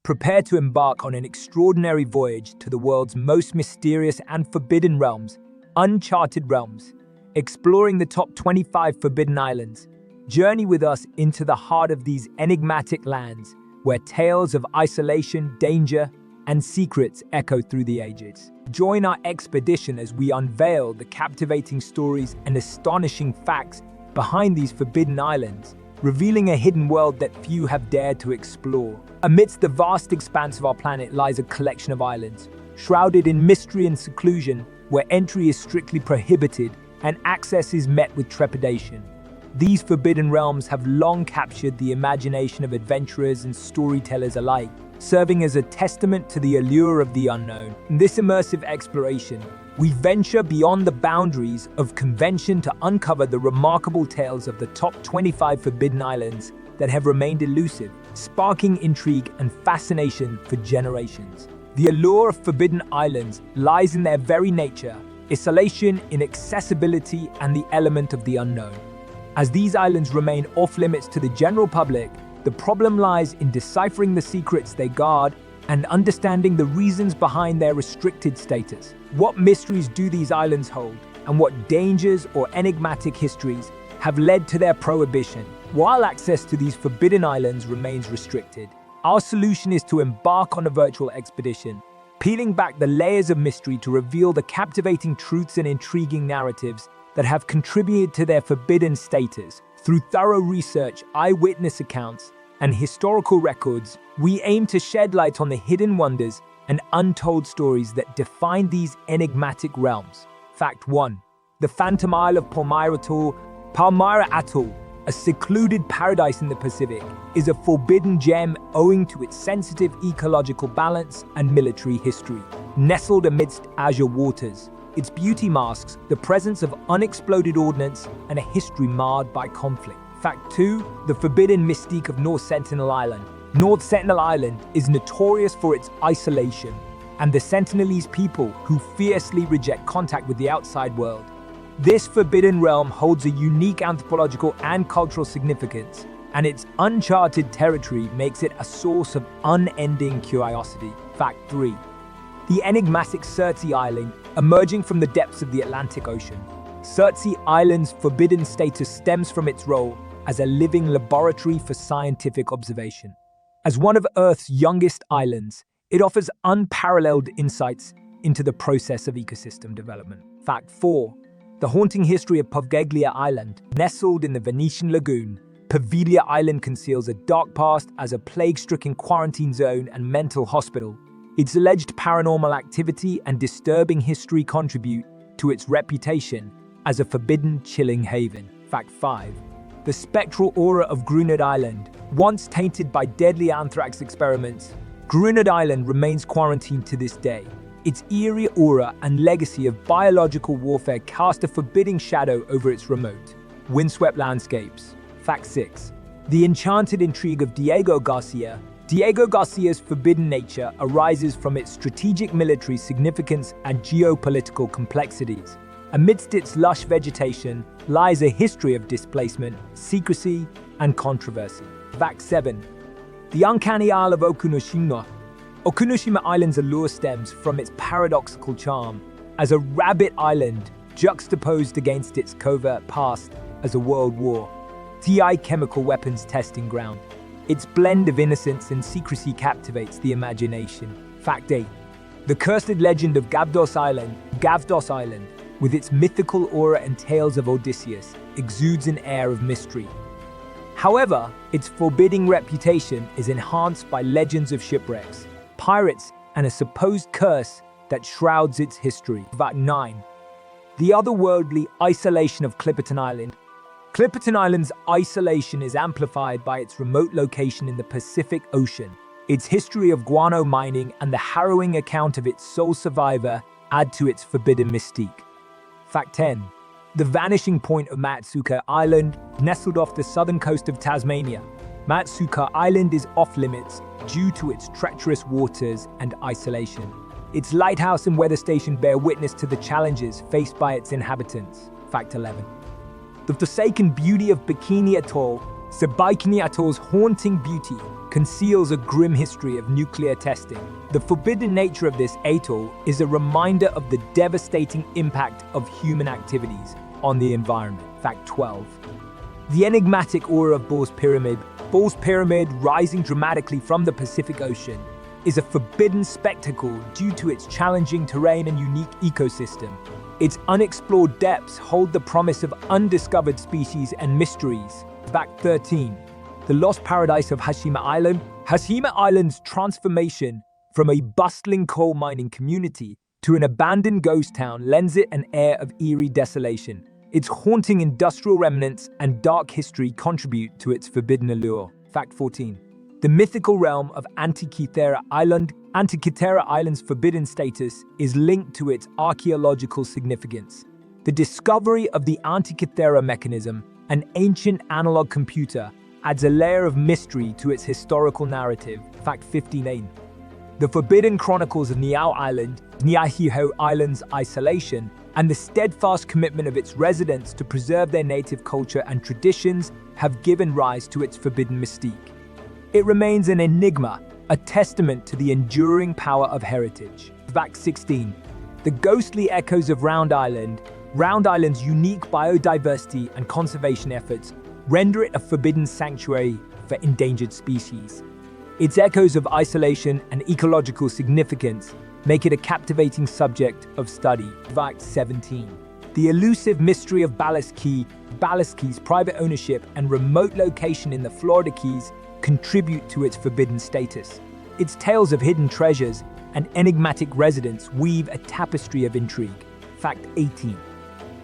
Prepare to embark on an extraordinary voyage to the world's most mysterious and forbidden realms, uncharted realms. Exploring the top 25 forbidden islands, journey with us into the heart of these enigmatic lands, where tales of isolation, danger, and secrets echo through the ages. Join our expedition as we unveil the captivating stories and astonishing facts behind these forbidden islands, revealing a hidden world that few have dared to explore. Amidst the vast expanse of our planet lies a collection of islands, shrouded in mystery and seclusion, where entry is strictly prohibited and access is met with trepidation. These forbidden realms have long captured the imagination of adventurers and storytellers alike, serving as a testament to the allure of the unknown. In this immersive exploration, we venture beyond the boundaries of convention to uncover the remarkable tales of the top 25 forbidden islands that have remained elusive, sparking intrigue and fascination for generations. The allure of forbidden islands lies in their very nature: isolation, inaccessibility, and the element of the unknown. As these islands remain off-limits to the general public, the problem lies in deciphering the secrets they guard and understanding the reasons behind their restricted status. What mysteries do these islands hold, and what dangers or enigmatic histories have led to their prohibition? While access to these forbidden islands remains restricted, our solution is to embark on a virtual expedition, peeling back the layers of mystery to reveal the captivating truths and intriguing narratives that have contributed to their forbidden status. Through thorough research, eyewitness accounts, and historical records, we aim to shed light on the hidden wonders and untold stories that define these enigmatic realms. Fact 1. The Phantom Isle of Palmyra Atoll, a secluded paradise in the Pacific, is a forbidden gem owing to its sensitive ecological balance and military history. Nestled amidst azure waters, its beauty masks the presence of unexploded ordnance and a history marred by conflict. Fact 2. The forbidden mystique of North Sentinel Island. North Sentinel Island is notorious for its isolation and the Sentinelese people who fiercely reject contact with the outside world. This forbidden realm holds a unique anthropological and cultural significance, and its uncharted territory makes it a source of unending curiosity. Fact 3. The enigmatic Secrecy Island, emerging from the depths of the Atlantic Ocean. Secrecy Island's forbidden status stems from its role as a living laboratory for scientific observation. As one of Earth's youngest islands, it offers unparalleled insights into the process of ecosystem development. Fact 4. The haunting history of Poveglia Island. Nestled in the Venetian lagoon, Poveglia Island conceals a dark past as a plague-stricken quarantine zone and mental hospital. Its alleged paranormal activity and disturbing history contribute to its reputation as a forbidden, chilling haven. Fact 5. The spectral aura of Grunard Island. Once tainted by deadly anthrax experiments, Grunard Island remains quarantined to this day. Its eerie aura and legacy of biological warfare cast a forbidding shadow over its remote, windswept landscapes. Fact 6. The enchanted intrigue of Diego Garcia. Diego Garcia's forbidden nature arises from its strategic military significance and geopolitical complexities. Amidst its lush vegetation lies a history of displacement, secrecy, and controversy. Fact 7. The uncanny Isle of Okunoshima. Okunoshima Island's allure stems from its paradoxical charm as a rabbit island juxtaposed against its covert past as a World War TI chemical weapons testing ground. Its blend of innocence and secrecy captivates the imagination. Fact 8. The cursed legend of Gavdos Island, with its mythical aura and tales of Odysseus, exudes an air of mystery. However, its forbidding reputation is enhanced by legends of shipwrecks, pirates, and a supposed curse that shrouds its history. Fact 9. The otherworldly isolation of Clipperton Island. Clipperton Island's isolation is amplified by its remote location in the Pacific Ocean. Its history of guano mining and the harrowing account of its sole survivor add to its forbidden mystique. Fact 10. The vanishing point of Matsuka Island, nestled off the southern coast of Tasmania. Matsuka Island is off-limits due to its treacherous waters and isolation. Its lighthouse and weather station bear witness to the challenges faced by its inhabitants. Fact 11. The forsaken beauty of Bikini Atoll. The Bikini Atoll's haunting beauty conceals a grim history of nuclear testing. The forbidden nature of this atoll is a reminder of the devastating impact of human activities on the environment. Fact 12. The enigmatic aura of Ball's Pyramid. Ball's Pyramid, rising dramatically from the Pacific Ocean, is a forbidden spectacle due to its challenging terrain and unique ecosystem. Its unexplored depths hold the promise of undiscovered species and mysteries. Fact 13. The lost paradise of Hashima Island. Hashima Island's transformation from a bustling coal mining community to an abandoned ghost town lends it an air of eerie desolation. Its haunting industrial remnants and dark history contribute to its forbidden allure. Fact 14. The mythical realm of Antikythera Island. Antikythera Island's forbidden status is linked to its archaeological significance. The discovery of the Antikythera mechanism, an ancient analog computer, adds a layer of mystery to its historical narrative. Fact 15. The forbidden chronicles of Niao Island, Niahiho Island's isolation, and the steadfast commitment of its residents to preserve their native culture and traditions have given rise to its forbidden mystique. It remains an enigma, a testament to the enduring power of heritage. Fact 16. The ghostly echoes of Round Island. Round Island's unique biodiversity and conservation efforts render it a forbidden sanctuary for endangered species. Its echoes of isolation and ecological significance make it a captivating subject of study. Fact 17. The elusive mystery of Ballast Key. Ballast Key's private ownership and remote location in the Florida Keys contribute to its forbidden status. Its tales of hidden treasures and enigmatic residents weave a tapestry of intrigue. Fact 18.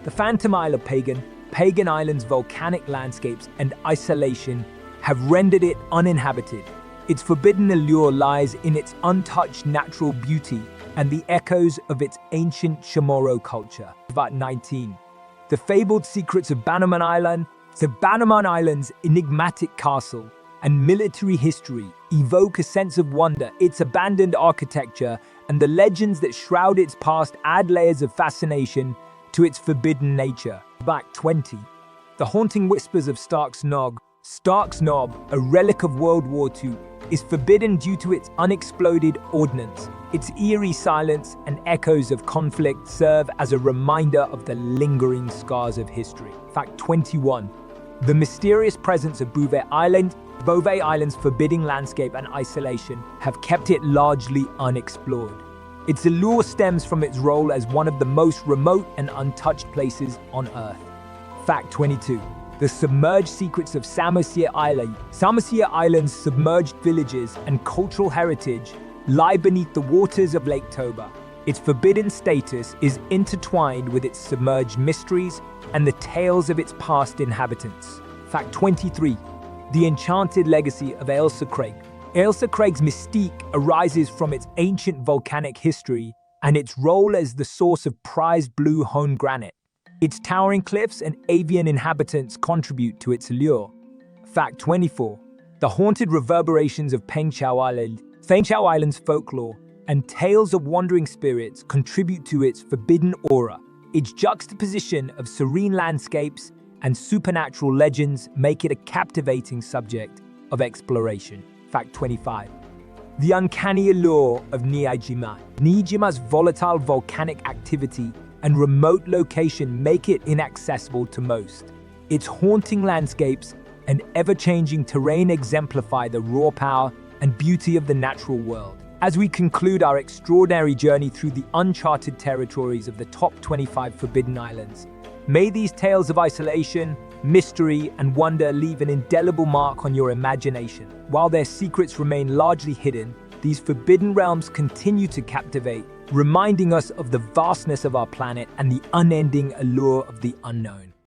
The Phantom Isle of Pagan Island's volcanic landscapes and isolation have rendered it uninhabited. Its forbidden allure lies in its untouched natural beauty and the echoes of its ancient Chamorro culture. Fact 19. The fabled secrets of Bannerman Island. The Bannerman Island's enigmatic castle and military history evoke a sense of wonder. Its abandoned architecture and the legends that shroud its past add layers of fascination to its forbidden nature. Fact 20. The haunting whispers of Stark's Knob. Stark's Knob, a relic of World War II, is forbidden due to its unexploded ordnance. Its eerie silence and echoes of conflict serve as a reminder of the lingering scars of history. Fact 21. The mysterious presence of Beauvais Island. Beauvais Island's forbidding landscape and isolation have kept it largely unexplored. Its allure stems from its role as one of the most remote and untouched places on Earth. Fact 22. The submerged secrets of Samosia Island. Samosia Island's submerged villages and cultural heritage lie beneath the waters of Lake Toba. Its forbidden status is intertwined with its submerged mysteries and the tales of its past inhabitants. Fact 23. The enchanted legacy of Ailsa Craig. Ailsa Craig's mystique arises from its ancient volcanic history and its role as the source of prized blue Hone granite. Its towering cliffs and avian inhabitants contribute to its allure. Fact 24. The haunted reverberations of Pengchao Island. Pengchao Island's folklore and tales of wandering spirits contribute to its forbidden aura. Its juxtaposition of serene landscapes and supernatural legends make it a captivating subject of exploration. Fact 25. The uncanny allure of Niijima. Niijima's volatile volcanic activity and remote location make it inaccessible to most. Its haunting landscapes and ever-changing terrain exemplify the raw power and beauty of the natural world. As we conclude our extraordinary journey through the uncharted territories of the top 25 forbidden islands, may these tales of isolation, mystery, and wonder leave an indelible mark on your imagination. While their secrets remain largely hidden, these forbidden realms continue to captivate, reminding us of the vastness of our planet and the unending allure of the unknown.